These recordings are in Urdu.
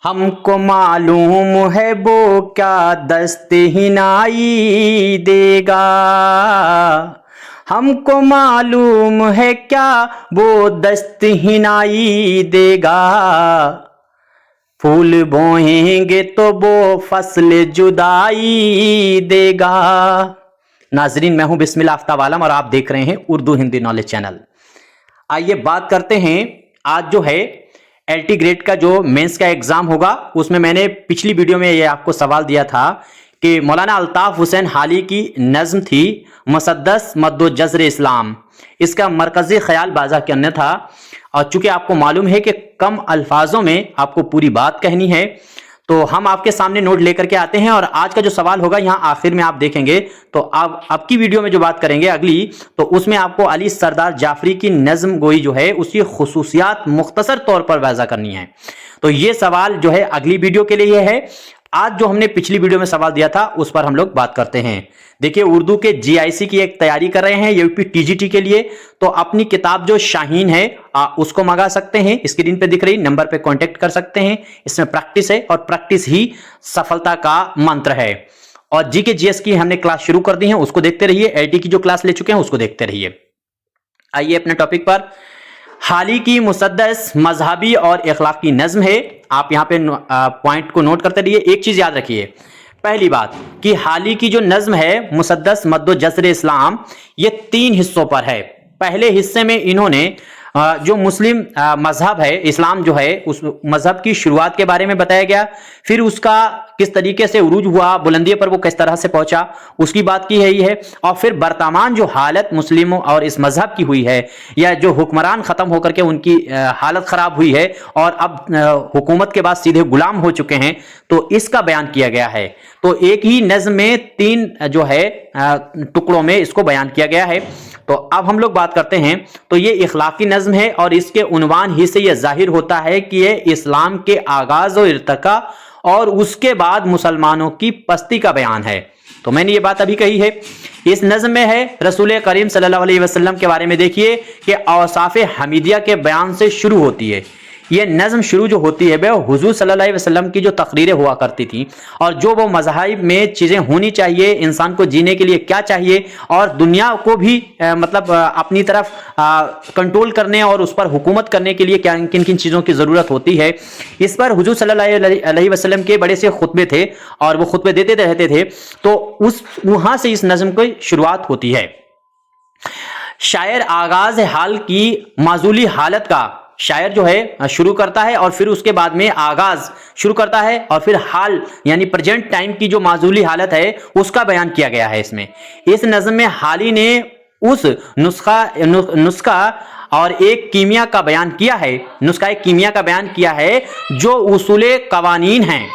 ہم کو معلوم ہے وہ کیا دست ہنائی دے گا، ہم کو معلوم ہے کیا وہ دست ہنائی دے گا، پھول بوئیں گے تو وہ فصل جدائی دے گا۔ ناظرین، میں ہوں بسم اللہ آفتاب عالم اور آپ دیکھ رہے ہیں اردو ہندی نالج چینل۔ آئیے بات کرتے ہیں، آج جو ہے ایل ٹی گریڈ کا جو مینس کا ایگزام ہوگا، اس میں نے پچھلی ویڈیو میں یہ آپ کو سوال دیا تھا کہ مولانا الطاف حسین حالی کی نظم تھی مسدس مد و جزر اسلام، اس کا مرکزی خیال بازا کے اندر تھا، اور چونکہ آپ کو معلوم ہے کہ کم الفاظوں میں آپ کو پوری بات کہنی ہے، تو ہم آپ کے سامنے نوٹ لے کر کے آتے ہیں، اور آج کا جو سوال ہوگا یہاں آخر میں آپ دیکھیں گے تو آپ کی ویڈیو میں جو بات کریں گے اگلی، تو اس میں آپ کو علی سردار جعفری کی نظم گوئی جو ہے اس کی خصوصیات مختصر طور پر واضح کرنی ہے۔ تو یہ سوال جو ہے اگلی ویڈیو کے لیے ہے۔ آج جو ہم نے پچھلی ویڈیو میں سوال دیا تھا اس پر ہم لوگ بات کرتے ہیں۔ دیکھیے، اردو کے جی آئی سی کی ایک تیاری کر رہے ہیں U P T G T کے لیے، تو اپنی کتاب جو شاہین ہے اس کو منگا سکتے ہیں، اسکرین پہ دکھ رہی نمبر پہ کانٹیکٹ کر سکتے ہیں۔ اس میں پریکٹس ہے اور پریکٹس ہی سفلتا کا منتر ہے۔ اور جی کے جی ایس کی ہم نے کلاس شروع کر دی ہے، اس کو دیکھتے رہیے۔ ایل ٹی کی جو کلاس لے چکے ہیں اس کو دیکھتے رہیے۔ آئیے اپنے ٹاپک پر۔ حالی کی مسدس مذہبی اور اخلاقی نظم ہے۔ آپ یہاں پہ پوائنٹ کو نوٹ کرتے رہیے۔ ایک چیز یاد رکھیے، پہلی بات کہ حالی کی جو نظم ہے مسدس مد و جزر اسلام، یہ 3 حصوں پر ہے۔ پہلے حصے میں انہوں نے جو مسلم مذہب ہے، اسلام جو ہے، اس مذہب کی شروعات کے بارے میں بتایا گیا، پھر اس کا کس طریقے سے عروج ہوا، بلندی پر وہ کس طرح سے پہنچا، اس کی بات کی ہے، اور پھر برتمان جو حالت مسلموں اور اس مذہب کی ہوئی ہے، یا جو حکمران ختم ہو کر کے ان کی حالت خراب ہوئی ہے اور اب حکومت کے بعد سیدھے غلام ہو چکے ہیں، تو اس کا بیان کیا گیا ہے۔ تو ایک ہی نظم میں 3 جو ہے ٹکڑوں میں اس کو بیان کیا گیا ہے۔ تو اب ہم لوگ بات کرتے ہیں، تو یہ اخلاقی نظم ہے، اور اس کے عنوان ہی سے یہ ظاہر ہوتا ہے کہ یہ اسلام کے آغاز و ارتقاء اور اس کے بعد مسلمانوں کی پستی کا بیان ہے۔ تو میں نے یہ بات ابھی کہی ہے۔ اس نظم میں ہے رسول کریم صلی اللہ علیہ وسلم کے بارے میں، دیکھیے کہ اوصاف حمیدیہ کے بیان سے شروع ہوتی ہے۔ یہ نظم شروع جو ہوتی ہے وہ حضور صلی اللہ علیہ وسلم کی جو تقریریں ہوا کرتی تھیں، اور جو وہ مذاہب میں چیزیں ہونی چاہیے، انسان کو جینے کے لیے کیا چاہیے، اور دنیا کو بھی مطلب اپنی طرف کنٹرول کرنے اور اس پر حکومت کرنے کے لیے کن کن چیزوں کی ضرورت ہوتی ہے، اس پر حضور صلی اللہ علیہ وسلم کے بڑے سے خطبے تھے، اور وہ خطبے دیتے رہتے تھے۔ تو وہاں سے اس نظم کی شروعات ہوتی ہے۔ شاعر آغاز حال کی معزولی حالت کا، شاعر جو ہے شروع کرتا ہے، اور پھر اس کے بعد میں آغاز شروع کرتا ہے، اور پھر حال یعنی پریزنٹ ٹائم کی جو معزولی حالت ہے اس کا بیان کیا گیا ہے۔ اس نظم میں حالی نے اس نسخہ اور ایک کیمیا کا بیان کیا ہے، نسخہ کیمیا کا بیان کیا ہے، جو اصول قوانین ہیں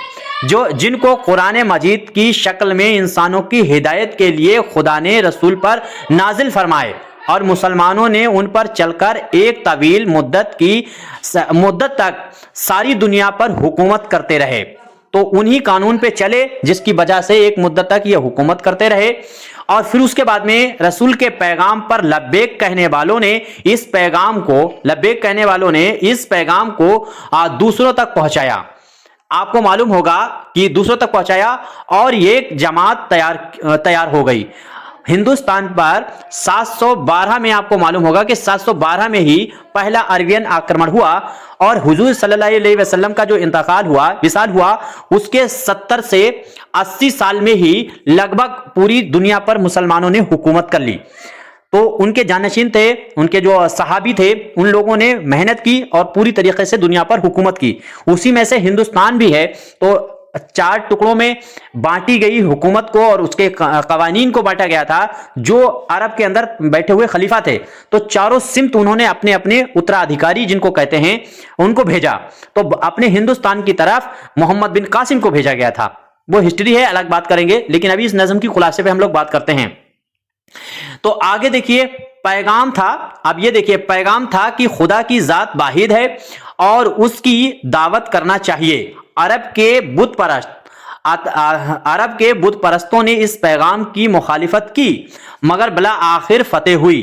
جن کو قرآن مجید کی شکل میں انسانوں کی ہدایت کے لیے خدا نے رسول پر نازل فرمائے، اور مسلمانوں نے ان پر چل کر ایک طویل مدت تک ساری دنیا پر حکومت کرتے رہے۔ تو انہی قانون پہ چلے جس کی وجہ سے ایک مدت تک یہ حکومت کرتے رہے، اور پھر اس کے بعد میں رسول کے پیغام پر لبیک کہنے والوں نے اس پیغام کو دوسروں تک پہنچایا۔ آپ کو معلوم ہوگا کہ دوسروں تک پہنچایا، اور ایک جماعت تیار ہو گئی۔ ہندوستان پر 712 میں آپ کو معلوم ہوگا کہ 712 میں ہی پہلا عربین آکرمن ہوا، اور حضور صلی اللہ علیہ وسلم کا جو وصال ہوا اس کے 70 سے 80 سال میں ہی لگ بھگ پوری دنیا پر مسلمانوں نے حکومت کر لی۔ تو ان کے جانشین تھے، ان کے جو صحابی تھے، ان لوگوں نے محنت کی اور پوری طریقے سے دنیا پر حکومت کی۔ اسی میں سے ہندوستان بھی ہے۔ تو 4 ٹکڑوں میں بانٹی گئی حکومت کو، اور اس کے قوانین کو بانٹا گیا تھا۔ جو عرب کے اندر بیٹھے ہوئے خلیفہ تھے، تو چاروں سمت انہوں نے اپنے اپنے اترادھیکاری جن کو کہتے ہیں ان کو بھیجا۔ تو اپنے ہندوستان کی طرف محمد بن قاسم کو بھیجا گیا تھا۔ وہ ہسٹری ہے، الگ بات کریں گے، لیکن ابھی اس نظم کی خلاصے پہ ہم لوگ بات کرتے ہیں۔ تو آگے دیکھیے، پیغام تھا، اب یہ دیکھیے پیغام تھا کہ خدا کی ذات واحد ہے اور اس کی دعوت کرنا چاہیے۔ عرب کے بت پرستوں نے اس پیغام کی مخالفت کی، مگر بلا آخر فتح ہوئی۔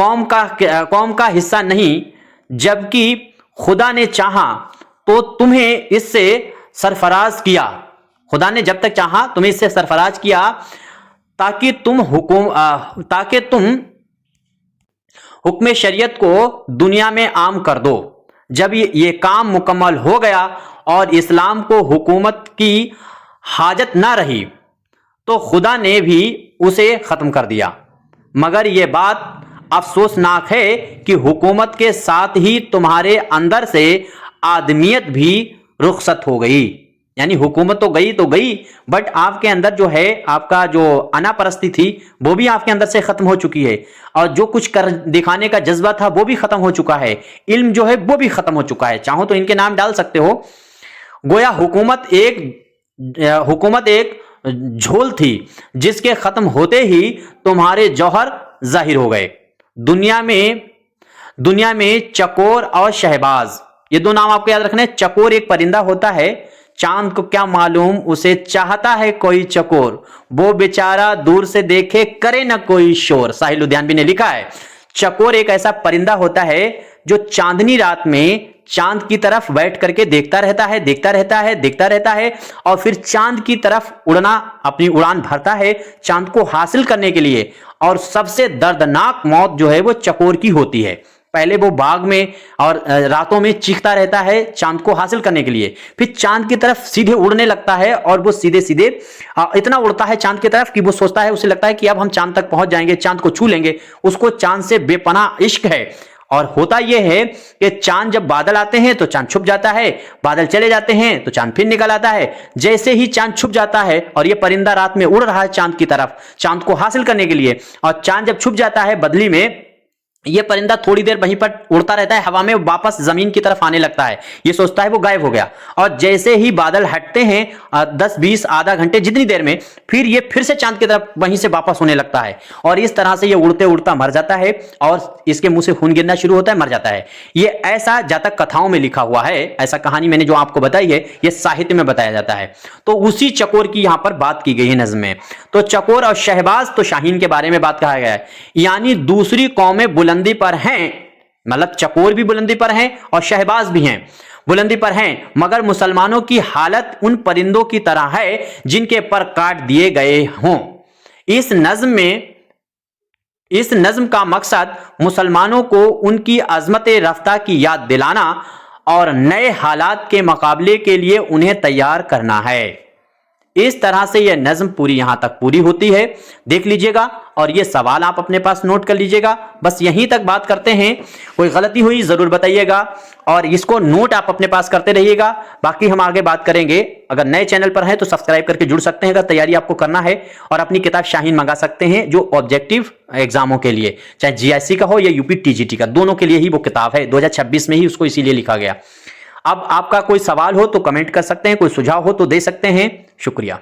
قوم کا حصہ نہیں، جبکہ خدا نے چاہا تو تمہیں اس سے سرفراز کیا، خدا نے جب تک چاہا تمہیں اس سے سرفراز کیا تاکہ تم حکم شریعت کو دنیا میں عام کر دو۔ جب یہ کام مکمل ہو گیا اور اسلام کو حکومت کی حاجت نہ رہی تو خدا نے بھی اسے ختم کر دیا، مگر یہ بات افسوسناک ہے کہ حکومت کے ساتھ ہی تمہارے اندر سے آدمیت بھی رخصت ہو گئی، یعنی حکومت تو گئی بٹ آپ کے اندر جو ہے آپ کا جو انا پرستی تھی وہ بھی آپ کے اندر سے ختم ہو چکی ہے، اور جو کچھ کر دکھانے کا جذبہ تھا وہ بھی ختم ہو چکا ہے، علم جو ہے وہ بھی ختم ہو چکا ہے، چاہو تو ان کے نام ڈال سکتے ہو۔ گویا حکومت ایک جھول تھی جس کے ختم ہوتے ہی تمہارے جوہر ظاہر ہو گئے۔ دنیا میں چکور اور شہباز، یہ دو نام آپ کو یاد رکھنے۔ چکور ایک پرندہ ہوتا ہے، چاند کو کیا معلوم اسے چاہتا ہے کوئی چکور، وہ بیچارہ دور سے دیکھے کرے نہ کوئی شور، ساحل لدھیانوی نے لکھا ہے۔ چکور ایک ایسا پرندہ ہوتا ہے جو چاندنی رات میں چاند کی طرف بیٹھ کر کے دیکھتا رہتا ہے اور پھر چاند کی طرف اپنی اڑان بھرتا ہے چاند کو حاصل کرنے کے لیے، اور سب سے دردناک موت جو ہے وہ چکور کی ہوتی ہے۔ پہلے وہ باغ میں اور راتوں میں چیختا رہتا ہے چاند کو حاصل کرنے کے لیے، پھر چاند کی طرف سیدھے اڑنے لگتا ہے، اور وہ سیدھے اتنا اڑتا ہے چاند کی طرف کہ وہ سوچتا ہے، اسے لگتا ہے کہ اب ہم چاند تک پہنچ جائیں گے، چاند کو چھو لیں گے۔ اس کو چاند سے بے پناہ عشق ہے، اور ہوتا یہ ہے کہ چاند جب بادل آتے ہیں تو چاند چھپ جاتا ہے، بادل چلے جاتے ہیں تو چاند پھر نکل آتا ہے۔ جیسے ہی چاند چھپ جاتا ہے اور یہ پرندہ رات میں اڑ رہا ہے چاند کی طرف چاند کو حاصل کرنے کے لیے، اور چاند جب چھپ جاتا ہے بدلی میں، یہ پرندہ تھوڑی دیر وہیں پر اڑتا رہتا ہے ہوا میں، واپس زمین کی طرف آنے لگتا ہے، یہ سوچتا ہے وہ غائب ہو گیا، اور جیسے ہی بادل ہٹتے ہیں 10-20 آدھا گھنٹے جتنی دیر میں، پھر یہ پھر سے چاند کی طرف وہیں سے واپس ہونے لگتا ہے، اور اس طرح سے یہ اڑتا مر جاتا ہے، اور اس کے منہ سے خون گرنا شروع ہوتا ہے، مر جاتا ہے۔ یہ ایسا جاتک کتھاؤں میں لکھا ہوا ہے، ایسا کہانی میں نے جو آپ کو بتائی ہے یہ ساہتیہ میں بتایا جاتا ہے۔ تو اسی چکور کی یہاں پر بات کی گئی ہے نظم میں۔ تو چکور اور شہباز تو شاہین کے بارے میں بات کہا گیا ہے، یعنی دوسری قومیں بلندی پر ہیں، مطلب چکور بھی بلندی پر ہیں اور شہباز بھی ہیں، بلندی پر ہیں، مگر مسلمانوں کی حالت ان پرندوں کی طرح ہے جن کے پر کاٹ دیے گئے ہوں۔ اس نظم کا مقصد مسلمانوں کو ان کی عظمت رفتہ کی یاد دلانا اور نئے حالات کے مقابلے کے لیے انہیں تیار کرنا ہے۔ اس طرح سے یہ نظم پوری یہاں تک پوری ہوتی ہے، دیکھ لیجئے گا، اور یہ سوال آپ اپنے پاس نوٹ کر لیجئے گا۔ بس یہیں تک بات کرتے ہیں، کوئی غلطی ہوئی ضرور بتائیے گا، اور اس کو نوٹ آپ اپنے پاس کرتے رہیے گا، باقی ہم آگے بات کریں گے۔ اگر نئے چینل پر ہیں تو سبسکرائب کر کے جڑ سکتے ہیں اگر تیاری آپ کو کرنا ہے، اور اپنی کتاب شاہین منگا سکتے ہیں جو آبجیکٹیو ایگزاموں کے لیے، چاہے GIC کا ہو یا UP TGT کا، دونوں کے لیے ہی وہ کتاب ہے، 2026 میں ہی اس کو اسی لیے لکھا گیا۔ اب آپ کا کوئی سوال ہو تو کمنٹ کر سکتے ہیں، کوئی سجھاؤ ہو تو دے سکتے ہیں۔ شکریہ۔